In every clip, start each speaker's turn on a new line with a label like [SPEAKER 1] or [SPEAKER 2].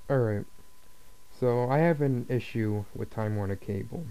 [SPEAKER 1] Alright, so I have an issue with Time Warner Cable,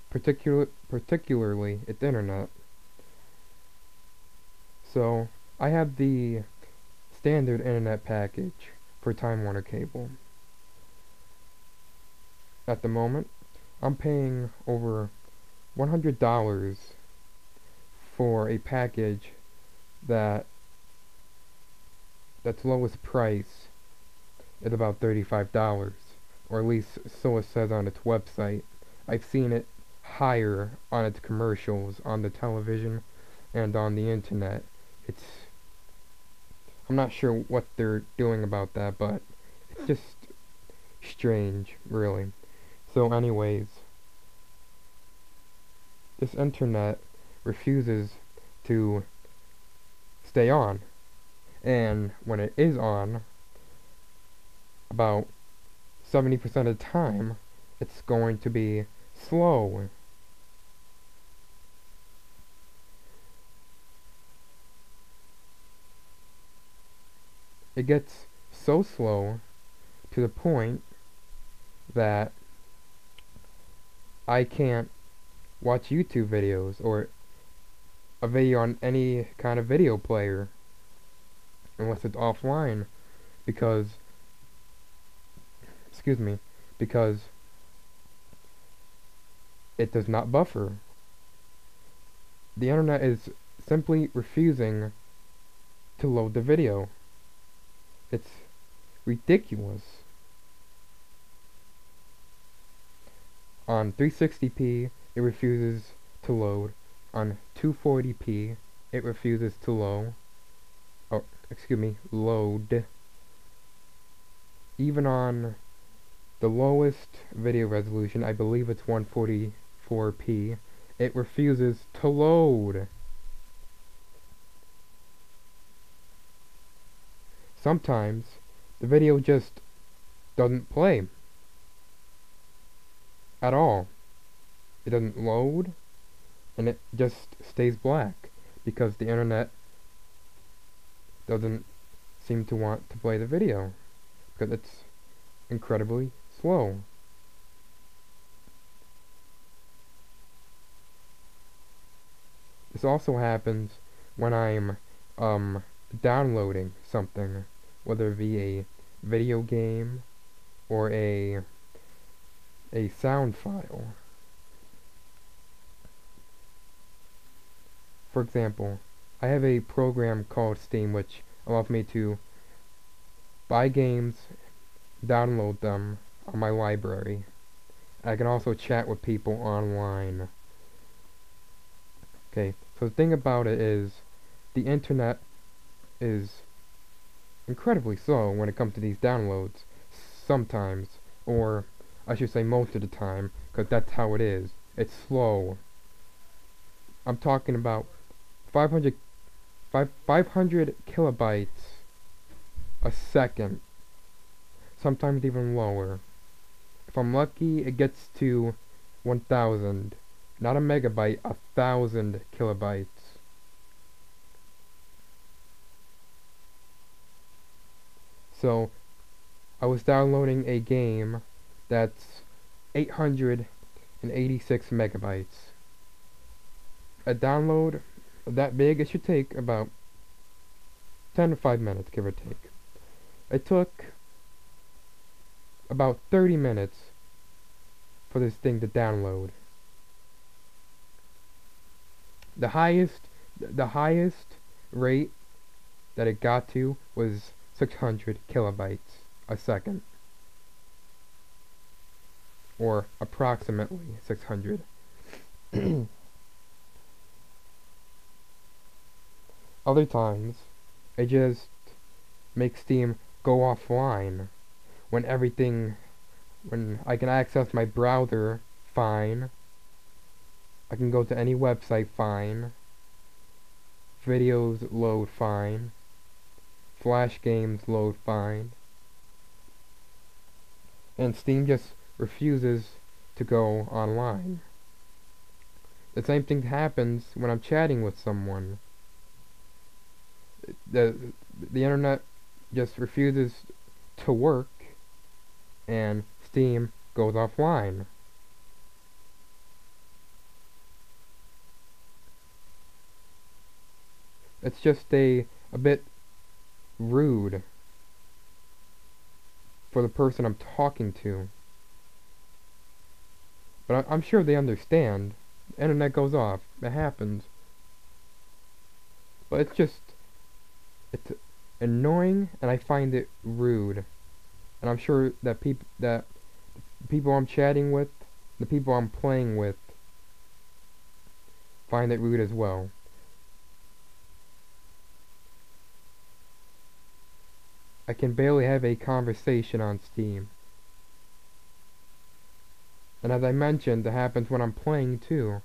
[SPEAKER 1] particularly its internet. So, I have the standard internet package for Time Warner Cable. At the moment, I'm paying over $100 for a package that that's lowest price is about $35, or at least so it says on its website. I've seen it higher on its commercials on the television and on the internet. It's I'm not sure what they're doing about that, but it's just strange, really. So anyways, this internet refuses to stay on. And when it is on, about 70% of the time, it's going to be slow. It gets so slow to the point that I can't watch YouTube videos or a video on any kind of video player unless it's offline because because it does not buffer. The internet is simply refusing to load the video. It's ridiculous. On 360p, it refuses to load. On 240p, it refuses to load. Even on the lowest video resolution, I believe it's 144p, it refuses to load. Sometimes the video just doesn't play at all. It doesn't load, and it just stays black because the internet doesn't seem to want to play the video because it's incredibly slow. This also happens when I'm downloading something, whether it be a video game or a sound file. For example, I have a program called Steam which allows me to buy games, download them on my library. I can also chat with people online. Okay, so the thing about it is the internet is incredibly slow when it comes to these downloads sometimes, or I should say most of the time, because that's how it is. It's slow. I'm talking about 500 kilobytes a second, sometimes even lower. If I'm lucky, it gets to 1,000, not a megabyte, 1,000 kilobytes. So, I was downloading a game that's 886 megabytes. A download that big, it should take about 10 to 5 minutes, give or take. It took about 30 minutes for this thing to download. The highest rate that it got to was 600 kilobytes a second, or approximately 600. Other times, it just makes Steam go offline when I can access my browser fine, I can go to any website fine, videos load fine, Flash games load fine, and Steam just refuses to go online. The same thing happens when I'm chatting with someone. The internet just refuses to work and Steam goes offline. It's just a bit rude for the person I'm talking to. But I'm sure they understand. The internet goes off. It happens. But it's annoying, and I find it rude. And I'm sure that people I'm chatting with, the people I'm playing with, find it rude as well. I can barely have a conversation on Steam. And as I mentioned, it happens when I'm playing too.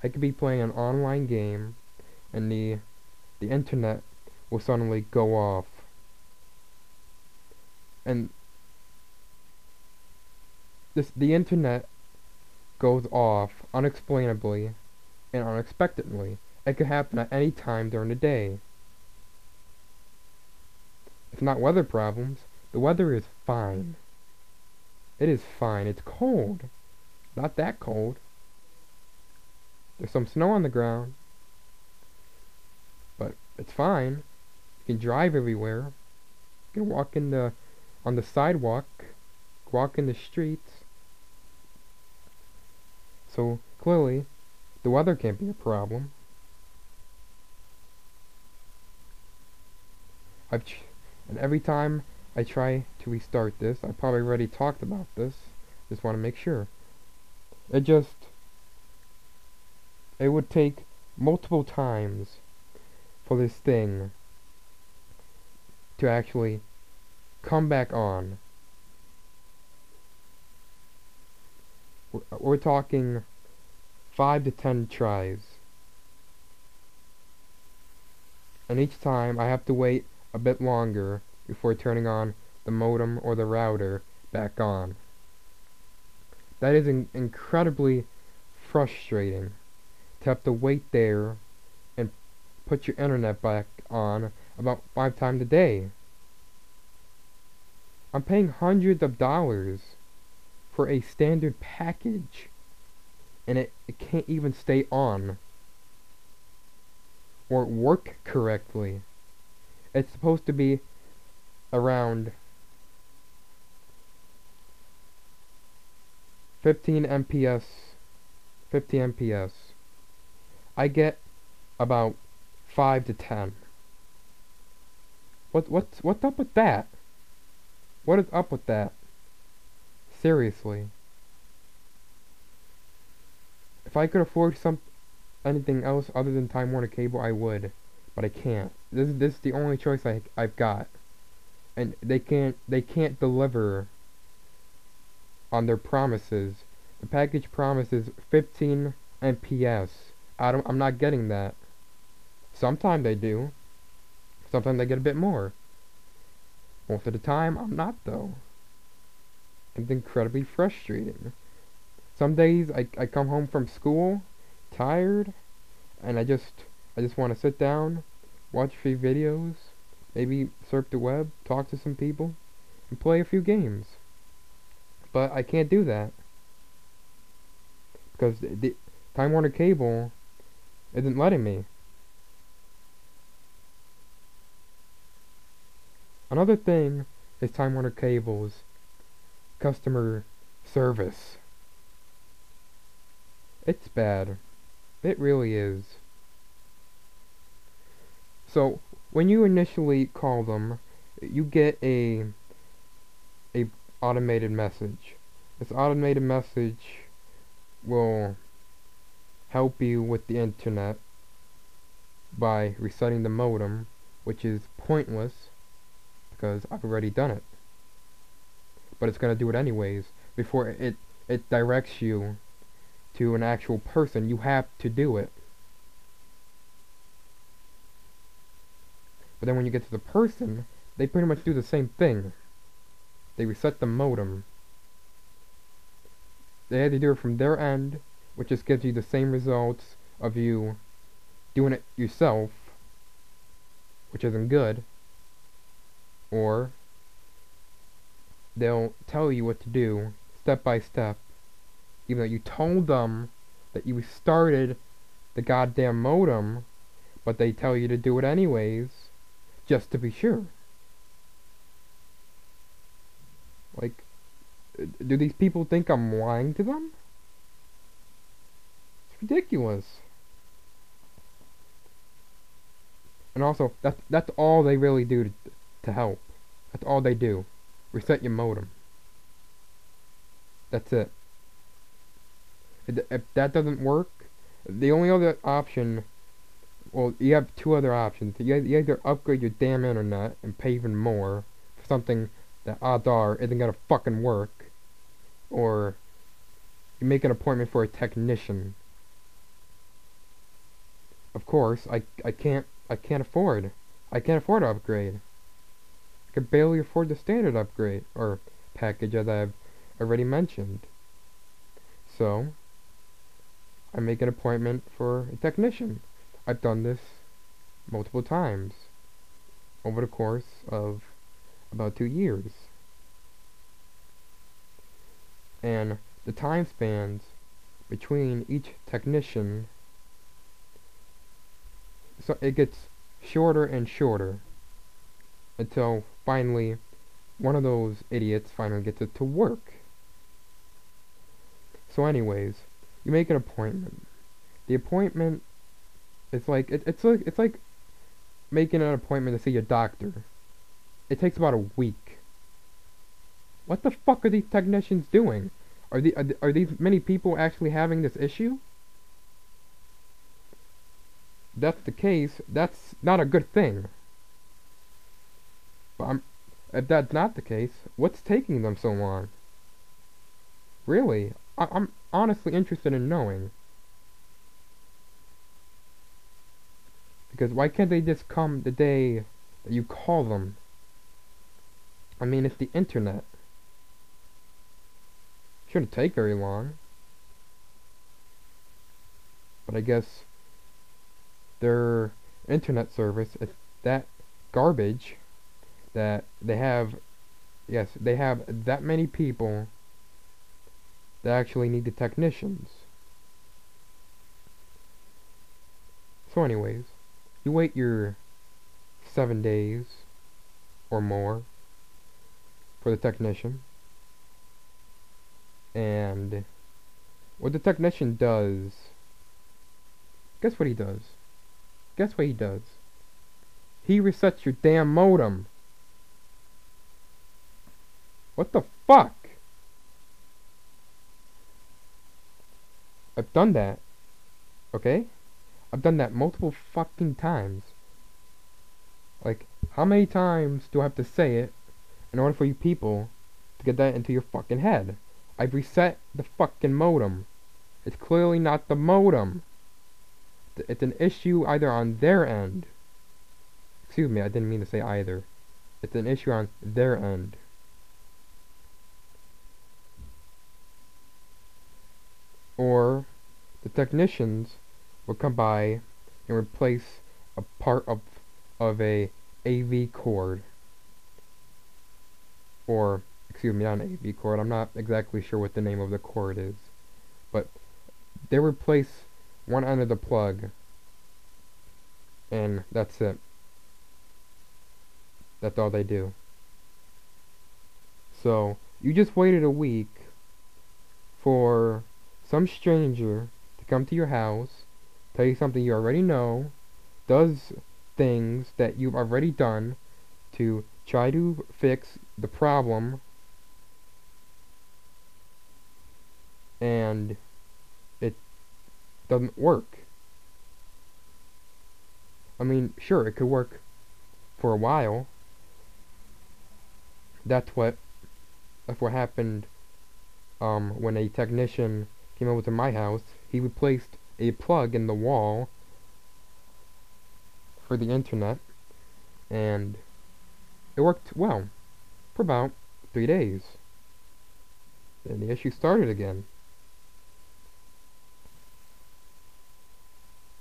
[SPEAKER 1] I could be playing an online game, and the internet will suddenly go off. And the internet goes off unexplainably and unexpectedly. It could happen at any time during the day. It's not weather problems. The weather is fine. It is fine. It's cold. Not that cold. There's some snow on the ground. But it's fine. You can drive everywhere. You can walk on the sidewalk. Walk in the streets. So clearly, the weather can't be a problem. And every time I try to restart this, I probably already talked about this. Just want to make sure. It would take multiple times for this thing to actually come back on. We're talking 5 to 10 tries. And each time I have to wait a bit longer before turning on the modem or the router back on. That is incredibly frustrating to have to wait there and put your internet back on about 5 times a day. I'm paying hundreds of dollars for a standard package, and it can't even stay on or work correctly. It's supposed to be around 15 MPS. 50 MPS. I get about 5 to 10. What's up with that? What is up with that? Seriously. If I could afford anything else other than Time Warner Cable, I would, but I can't. This is the only choice I've got, and they can't deliver on their promises. The package promises 15 MPS. I'm not getting that. Sometimes they do. Sometimes I get a bit more. Most of the time, I'm not though. It's incredibly frustrating. Some days I come home from school tired, and I just want to sit down, watch a few videos, maybe surf the web, talk to some people, and play a few games. But I can't do that because the Time Warner Cable isn't letting me. Another thing is Time Warner Cable's customer service. It's bad. It really is. So when you initially call them, you get a automated message. This automated message will help you with the internet by resetting the modem, which is pointless because I've already done it. But it's gonna do it anyways. Before it directs you to an actual person, you have to do it. But then when you get to the person, they pretty much do the same thing. They reset the modem. They had to do it from their end, which just gives you the same results of you doing it yourself, which isn't good. Or they'll tell you what to do step by step, even though you told them that you started the goddamn modem, but they tell you to do it anyways, just to be sure. Like, do these people think I'm lying to them? It's ridiculous. And also, that's all they really do to help. That's all they do. Reset your modem. That's it. If that doesn't work, the only other option, well, you have two other options. You either upgrade your damn internet and pay even more for something that odds are isn't gonna fucking work, or you make an appointment for a technician. Of course, I can't afford. I can't afford to upgrade. I could barely afford the standard upgrade or package, as I've already mentioned. So I make an appointment for a technician. I've done this multiple times over the course of about 2 years. And the time spans between each technician, so it gets shorter and shorter until finally one of those idiots finally gets it to work. So anyways, you make an appointment. The appointment is like it's like making an appointment to see your doctor. It takes about a week. What the fuck are these technicians doing? Are these many people actually having this issue? If that's the case, that's not a good thing. But if that's not the case, what's taking them so long? Really, I'm honestly interested in knowing. Because why can't they just come the day that you call them? I mean, it's the internet. Shouldn't take very long. But I guess their internet service is that garbage that they have, yes, they have that many people that actually need the technicians. So anyways, you wait your 7 days or more for the technician, and what the technician does, guess what he does? Guess what he does? He resets your damn modem. What the fuck? I've done that. Okay? I've done that multiple fucking times. Like, how many times do I have to say it in order for you people to get that into your fucking head? I've reset the fucking modem. It's clearly not the modem. It's an issue either on their end. Excuse me, I didn't mean to say either. It's an issue on their end. Or the technicians will come by and replace a part of a AV cord. Or, excuse me, not an AV cord. I'm not exactly sure what the name of the cord is. But they replace one end of the plug. And that's it. That's all they do. So, you just waited a week for some stranger to come to your house, tell you something you already know, does things that you've already done to try to fix the problem, and it doesn't work. I mean, sure, it could work for a while. That's what happened when a technician came over to my house. He replaced a plug in the wall for the internet, and it worked well for about 3 days. Then the issue started again.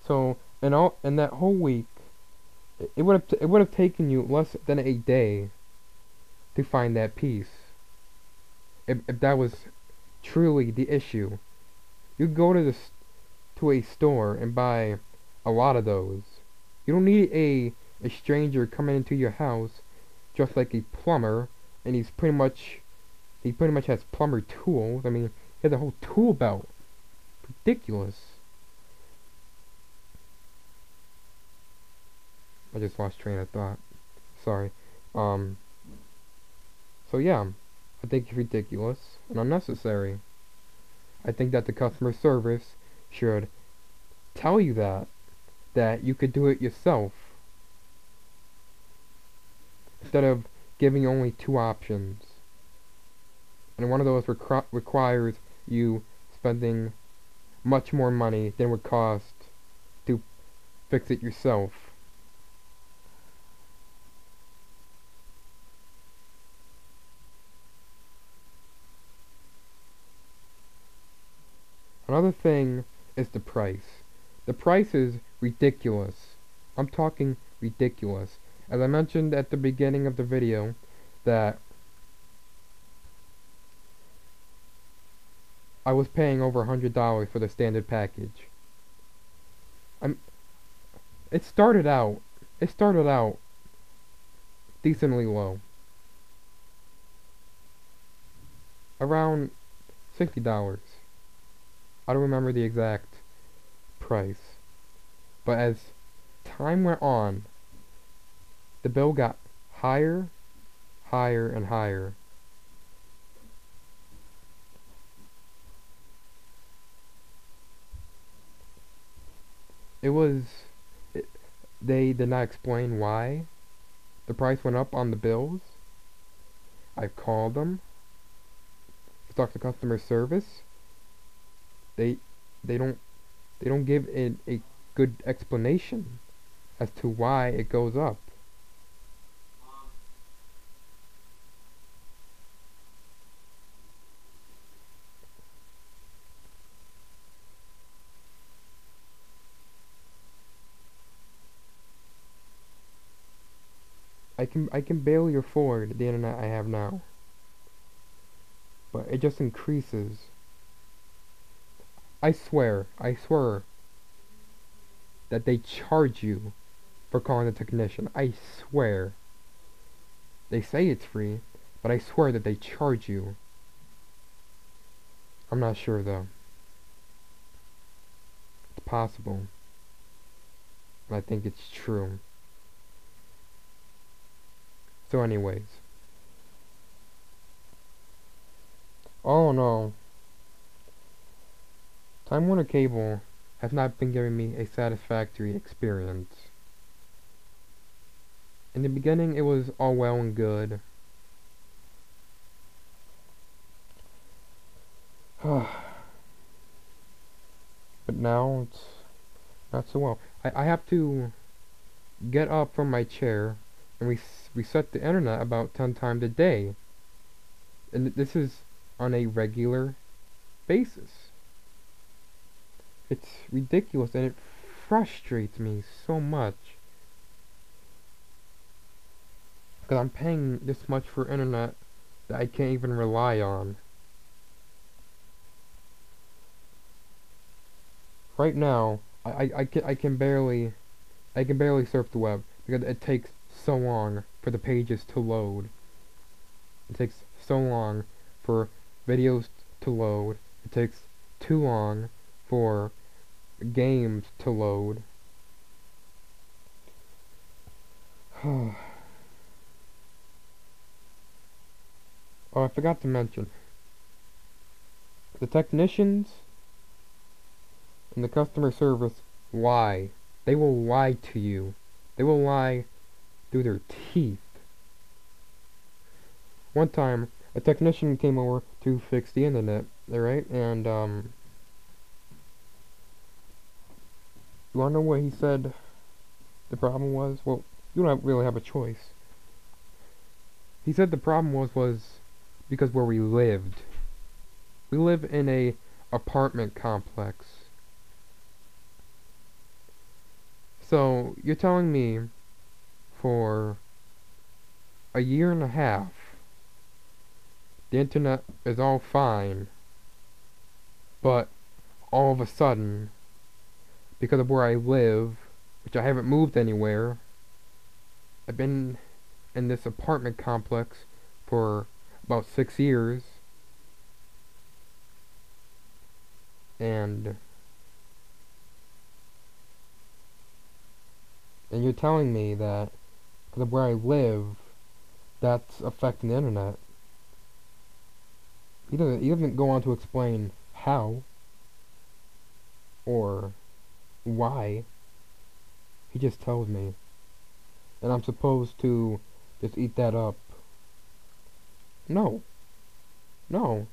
[SPEAKER 1] So in that whole week, it would have taken you less than a day to find that piece. if that was truly the issue. You could go to to a store and buy a lot of those. You don't need a stranger coming into your house just like a plumber, and he pretty much has plumber tools. I mean, he has a whole tool belt. Ridiculous. I just lost train of thought. Sorry. Um. So yeah, I think it's ridiculous and unnecessary. I think that the customer service should tell you that you could do it yourself instead of giving you only two options. And one of those requires you spending much more money than would cost to fix it yourself. Another thing is the price. The price is ridiculous. I'm talking ridiculous. As I mentioned at the beginning of the video, that I was paying over $100 for the standard package. I'm. It started out. It started out decently low, around $60. I don't remember the exact price, but as time went on, the bill got higher, higher, and higher. It was, it, they did not explain why the price went up on the bills. I called them, talked to customer service. They they don't they don't give it a good explanation as to why it goes up. I can barely afford the internet I have now, but it just increases. I swear that they charge you for calling a technician. I swear. They say it's free, but I swear that they charge you. I'm not sure though. It's possible. And I think it's true. So anyways. Oh no. Time Warner Cable has not been giving me a satisfactory experience. In the beginning, it was all well and good. But now, it's not so well. I have to get up from my chair and reset the internet about 10 times a day. And this is on a regular basis. It's ridiculous and it frustrates me so much. Because I'm paying this much for internet that I can't even rely on. Right now, I can barely surf the web because it takes so long for the pages to load. It takes so long for videos to load. It takes too long for games to load. Oh, I forgot to mention. The technicians and the customer service lie. They will lie to you. They will lie through their teeth. One time, a technician came over to fix the internet, alright? And, you wanna know what he said the problem was? Well, you don't really have a choice. He said the problem was because where we lived. We live in a apartment complex. So, you're telling me for a year and a half the internet is all fine, but all of a sudden, because of where I live, which I haven't moved anywhere, I've been in this apartment complex for about 6 years, and you're telling me that because of where I live, that's affecting the internet. He doesn't go on to explain how or why. He just tells me, and I'm supposed to just eat that up. No, no.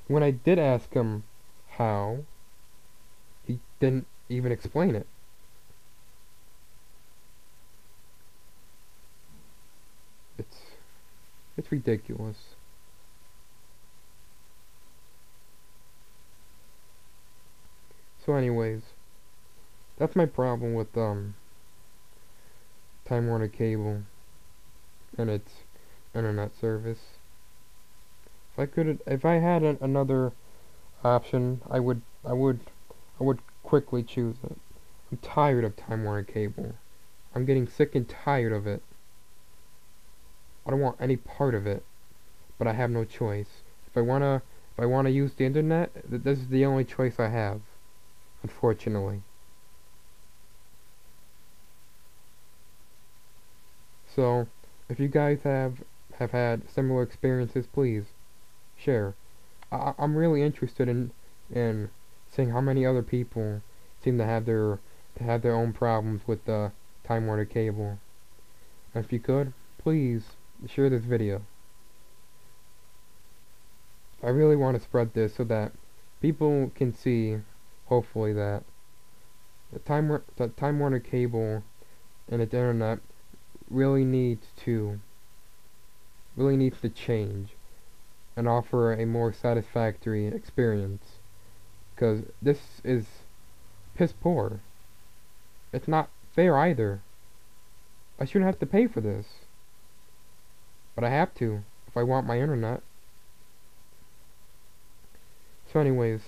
[SPEAKER 1] When I did ask him how, he didn't even explain it. It's it's ridiculous. So anyways, that's my problem with Time Warner Cable and its internet service. If I had another option, I would quickly choose it. I'm tired of Time Warner Cable. I'm getting sick and tired of it. I don't want any part of it, but I have no choice. If I wanna use the internet, this is the only choice I have, unfortunately. So, if you guys have had similar experiences, please share. I'm really interested in seeing how many other people seem to have their own problems with the Time Warner Cable. And if you could, please share this video. I really want to spread this so that people can see, hopefully, that the Time Warner Cable and its internet really needs to change and offer a more satisfactory experience, because this is piss poor. It's not fair either. I shouldn't have to pay for this, but I have to if I want my internet. So anyways,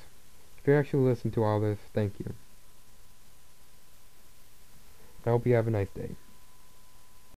[SPEAKER 1] if you actually listen to all this, thank you. I hope you have a nice day.